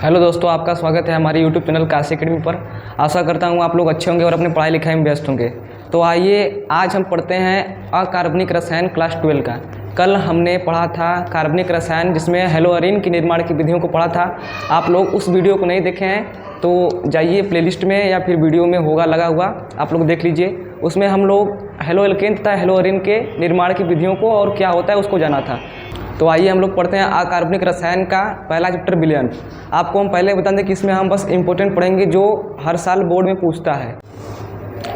Hello दोस्तों, आपका स्वागत है हमारे यूट्यूब चैनल काशी अकेडमी पर। आशा करता हूँ आप लोग अच्छे होंगे और अपने पढ़ाई लिखाई में व्यस्त होंगे। तो आइए आज हम पढ़ते हैं अकार्बनिक रसायन क्लास 12 का। कल हमने पढ़ा था कार्बनिक रसायन जिसमें हेलोअरीन की निर्माण की विधियों को पढ़ा था। आप लोग उस वीडियो को नहीं देखे हैं तो जाइए प्लेलिस्ट में या फिर वीडियो में होगा लगा हुआ, आप लोग देख लीजिए। उसमें हम लोग हेलो एल्केन तथा हेलोअरीन के निर्माण की विधियों को और क्या होता है उसको जाना था। तो आइए हम लोग पढ़ते हैं अकार्बनिक रसायन का पहला चैप्टर विलयन। आपको हम पहले बता दें कि इसमें हम बस इंपॉर्टेंट पढ़ेंगे जो हर साल बोर्ड में पूछता है।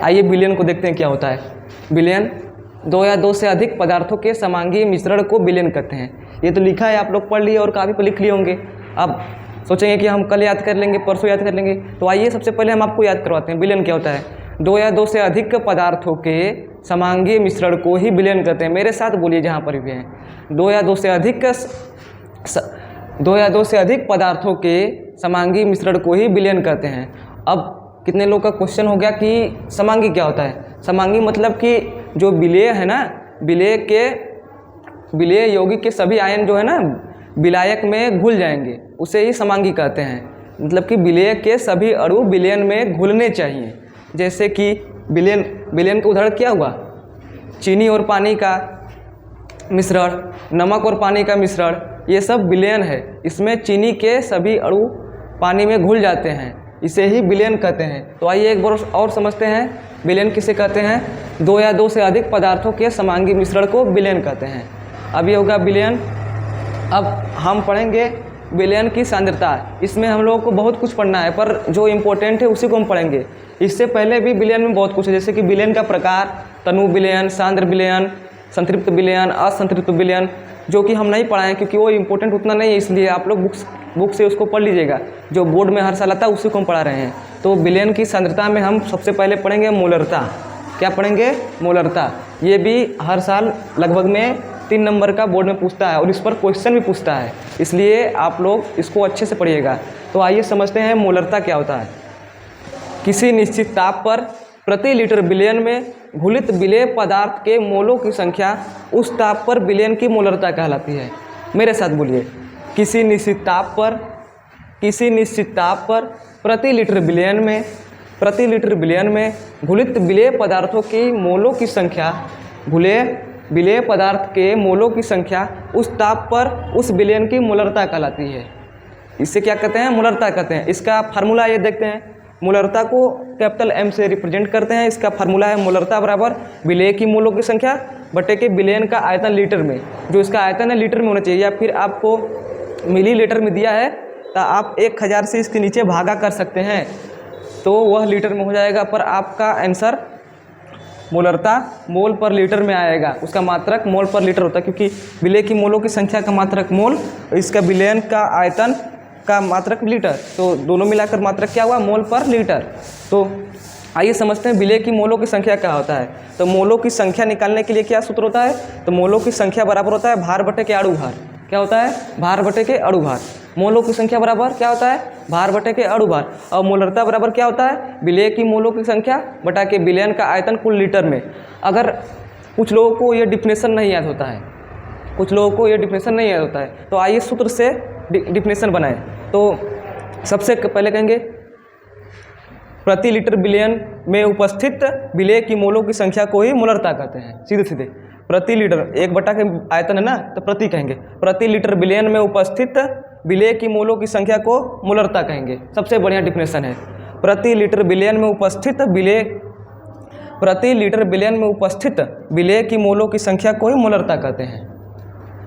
आइए विलयन को देखते हैं क्या होता है। विलयन दो या दो से अधिक पदार्थों के समांगीय मिश्रण को विलयन कहते हैं। ये तो लिखा है, आप लोग पढ़ लिए और काफ़ी पर लिख लिए होंगे। अब सोचेंगे कि हम कल याद कर लेंगे, परसों याद कर लेंगे। तो आइए सबसे पहले हम आपको याद करवाते हैं विलयन क्या होता है। दो या दो से अधिक पदार्थों के समांगीय मिश्रण को ही विलयन कहते हैं। मेरे साथ बोलिए जहाँ पर भी हैं। दो या दो से अधिक पदार्थों के समांगीय मिश्रण को ही विलयन कहते हैं। अब कितने लोग का क्वेश्चन हो गया कि समांगी क्या होता है। समांगी मतलब कि जो विलेय है ना, विलेय यौगिक के सभी आयन जो है ना विलायक में घुल जाएंगे, उसे ही समांगी कहते हैं। मतलब कि विलेय के सभी अणु विलयन में घुलने चाहिए। जैसे कि विलयन का उदाहरण क्या हुआ, चीनी और पानी का मिश्रण, नमक और पानी का मिश्रण, ये सब विलयन है। इसमें चीनी के सभी अणु पानी में घुल जाते हैं, इसे ही विलयन कहते हैं। तो आइए एक बार और समझते हैं विलयन किसे कहते हैं। दो या दो से अधिक पदार्थों के समांगी मिश्रण को विलयन कहते हैं। अब ये होगा विलयन। अब हम पढ़ेंगे विलयन की सांद्रता। इसमें हम लोगों को बहुत कुछ पढ़ना है, पर जो इम्पोर्टेंट है उसी को हम पढ़ेंगे। इससे पहले भी विलयन में बहुत कुछ है, जैसे कि विलयन का प्रकार, तनु विलयन, सांद्र विलयन, संतृप्त विलयन, असंतृप्त विलयन, जो कि हम नहीं पढ़ाएं क्योंकि वो इम्पोर्टेंट उतना नहीं है। इसलिए आप लोग बुक से उसको पढ़ लीजिएगा, जो बोर्ड में हर साल आता है उसी को हम पढ़ा रहे हैं। तो विलयन की सांद्रता में हम सबसे पहले पढ़ेंगे मोलरता। क्या पढ़ेंगे? मोलरता। ये भी हर साल लगभग में 3 नंबर का बोर्ड में पूछता है और इस पर क्वेश्चन भी पूछता है, इसलिए आप लोग इसको अच्छे से पढ़िएगा। तो आइए समझते हैं मोलरता क्या होता है। किसी निश्चित ताप पर प्रति लीटर विलयन में घुलित विलेय पदार्थ के मोलों की संख्या उस ताप पर विलयन की मोलरता कहलाती है। मेरे साथ बोलिए, किसी निश्चित ताप पर प्रति लीटर विलयन में घुलित विलेय पदार्थों की मोलों की संख्या, विलेय पदार्थ के मोलों की संख्या उस ताप पर उस विलयन की मोलरता कहलाती है। इसे क्या कहते हैं? मोलरता कहते हैं। इसका फार्मूला ये देखते हैं। मोलरता को कैपिटल M से रिप्रेजेंट करते हैं। इसका फार्मूला है मोलरता बराबर विलेय की मोलों की संख्या बटे के विलयन का आयतन लीटर में। जो इसका आयतन है लीटर में होना चाहिए, या फिर आपको मिलीलीटर में दिया है तो आप 1000 से इसके नीचे भागा कर सकते हैं तो वह लीटर में हो जाएगा। पर आपका आंसर मोलरता मोल पर लीटर में आएगा। उसका मात्रक मोल पर लीटर होता है, क्योंकि विलेय की मोलों की संख्या का मात्रक मोल, इसका विलयन का आयतन का मात्रक लीटर, तो दोनों मिलाकर मात्रक क्या हुआ? मोल पर लीटर। तो आइए समझते हैं विलेय की मोलों की संख्या क्या होता है। तो मोलों की संख्या निकालने के लिए क्या सूत्र होता है? तो मोलों की संख्या बराबर होता है भार बटे के अणु भार। क्या होता है? भार बटे के अणु भार। मोलों की संख्या बराबर क्या होता है? भार बटे के अणु भार। और मोलरता बराबर क्या होता है? विलेय की मोलों की संख्या बटा के विलयन का आयतन कुल लीटर में। अगर कुछ लोगों को ये डिफिनेशन नहीं याद होता है, तो आइए सूत्र से डिफिनेशन बनाएं। तो सबसे पहले कहेंगे प्रति लीटर विलयन में उपस्थित विलेय की मोलों की संख्या को ही मोलरता कहते हैं। सीधे प्रति लीटर, 1 बटा के आयतन है ना, तो प्रति कहेंगे। प्रति लीटर विलयन में उपस्थित विलेय की मोलों की संख्या को मोलरता कहेंगे। सबसे बढ़िया डिफिनेशन है। प्रति लीटर विलयन में उपस्थित विलेय की मोलों की संख्या को ही मोलरता कहते हैं।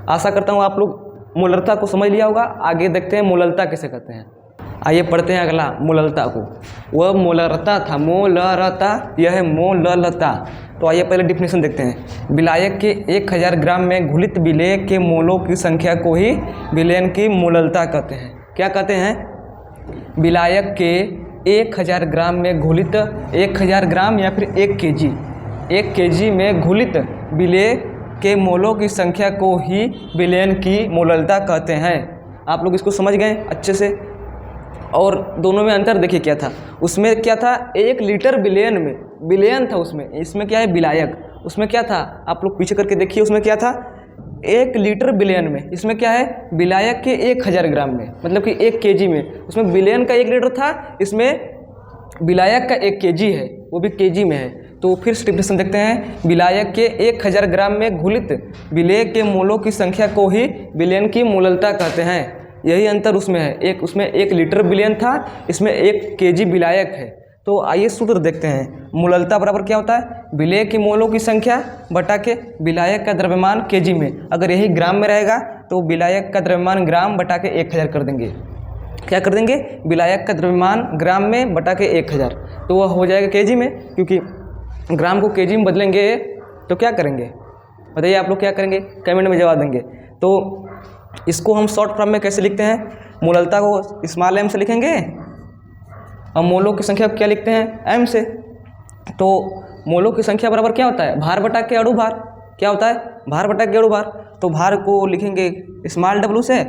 आशा करता हूँ आप लोग मोलरता को समझ लिया होगा। आगे देखते हैं मोलरता कैसे कहते हैं। आइए पढ़ते हैं अगला मोलरता को। वह मोलरता था, मोलरता, यह है मोलरता। तो आइए पहले डिफिनेशन देखते हैं। विलायक के 1000 ग्राम में घुलित विलेय के मोलों की संख्या को ही विलयन की मोलरता कहते हैं। क्या कहते हैं? विलायक के 1000 ग्राम में घुलित, 1000 ग्राम या फिर 1 kg में घुलित विलेय के मोलों की संख्या को ही विलयन की मोलरता कहते हैं। आप लोग इसको समझ गए अच्छे से। और दोनों में अंतर देखिए क्या था। उसमें क्या था? 1 लीटर विलयन में विलयन था उसमें। इसमें क्या है? विलायक। उसमें क्या था? आप लोग पीछे करके देखिए, उसमें क्या था? 1 लीटर बिलियन में, इसमें क्या है विलायक के 1000 ग्राम में, मतलब कि 1 केजी में। उसमें बिलियन का 1 लीटर था, इसमें विलायक का 1 केजी है, वो भी केजी में है। तो फिर से डिफिनेशन देखते हैं, विलायक के 1000 ग्राम में घुलित विलेय के मोलों की संख्या को ही विलयन की मोललता कहते हैं। यही अंतर उसमें है, उसमें 1 लीटर विलयन था, इसमें 1 केजी विलायक है। तो आइए सूत्र देखते हैं। मोललता बराबर क्या होता है, विलेय की मोलों की संख्या बटा के विलायक का द्रव्यमान केजी में। अगर यही ग्राम में रहेगा तो विलायक का द्रव्यमान ग्राम बटा के 1000 कर देंगे। क्या कर देंगे, विलायक का द्रव्यमान ग्राम में बटा के 1000, तो वह हो जाएगा केजी में। क्योंकि ग्राम को केजी में बदलेंगे तो क्या करेंगे बताइए, आप लोग क्या करेंगे, कमेंट में जवाब देंगे। तो इसको हम शॉर्ट फॉर्म में कैसे लिखते हैं, मोललता को स्मॉल m से लिखेंगे और मोलों की संख्या क्या लिखते हैं m से। तो मोलों की संख्या बराबर क्या होता है, भार बटा के अणु भार। क्या होता है, भार बटा के अणु भार। तो भार को लिखेंगे स्मॉल w से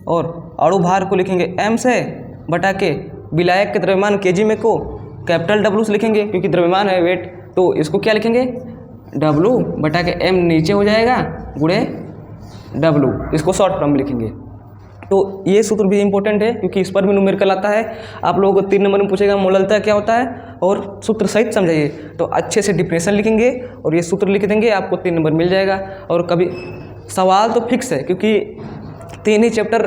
और अणु भार को लिखेंगे m से बटा के विलायक के द्रव्यमान केजी में को कैपिटल W से लिखेंगे, क्योंकि द्रव्यमान है वेट। तो इसको क्या लिखेंगे, W बटा के m नीचे हो जाएगा गुणे W, इसको शॉर्ट फॉर्म में लिखेंगे। तो ये सूत्र भी इंपॉर्टेंट है, क्योंकि इस पर भी न्यूमेरिकल आता है। आप लोगों को 3 नंबर में पूछेगा मोललता क्या होता है, और सूत्र सहित समझाइए। तो अच्छे से डिफिनेशन लिखेंगे और ये सूत्र लिख देंगे, आपको 3 नंबर मिल जाएगा। और कभी सवाल तो फिक्स है, क्योंकि 3 ही चैप्टर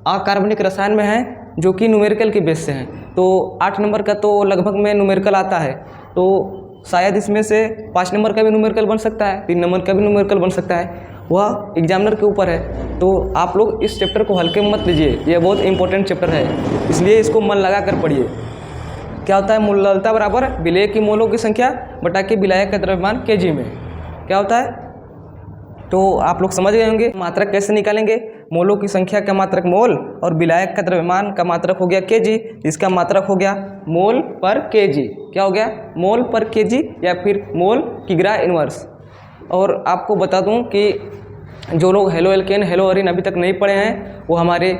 अकार्बनिक रसायन में है जो कि न्यूमेरिकल के बेस से हैं। तो 8 नंबर का तो लगभग में न्यूमेरिकल आता है, तो शायद इसमें से 5 नंबर का भी न्यूमेरिकल बन सकता है, 3 नंबर का भी न्यूमेरिकल बन सकता है, वह एग्जामिनर के ऊपर है। तो आप लोग इस चैप्टर को हल्के में मत लीजिए, यह बहुत इंपॉर्टेंट चैप्टर है, इसलिए इसको मन लगा कर पढ़िए। क्या होता है, मोललता बराबर विलेय की मोलों की संख्या बटा के विलायक का द्रव्यमान केजी में। क्या होता है, तो आप लोग समझ गए होंगे। मात्रक कैसे निकालेंगे, मोलों की संख्या का मात्रक मोल और विलायक का द्रव्यमान का मात्रक हो गया केजी, इसका मात्रक हो गया मोल पर केजी। क्या हो गया, मोल पर केजी या फिर मोल किग्रा इनवर्स। और आपको बता दूं कि जो लोग हेलो एल्केन हेलो अरीन अभी तक नहीं पढ़े हैं, वो हमारे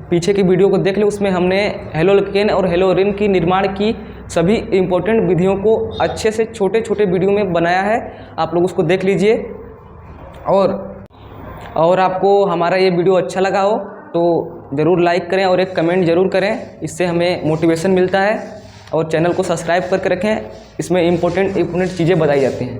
पीछे की वीडियो को देख ले, उसमें हमने हेलो एल्केन और हेलो अरीन की निर्माण की सभी इम्पोर्टेंट विधियों को अच्छे से छोटे छोटे वीडियो में बनाया है, आप लोग उसको देख लीजिए। और आपको हमारा ये वीडियो अच्छा लगा हो तो ज़रूर लाइक करें और एक कमेंट ज़रूर करें, इससे हमें मोटिवेशन मिलता है। और चैनल को सब्सक्राइब करके रखें, इसमें इम्पोर्टेंट चीज़ें बताई जाती हैं।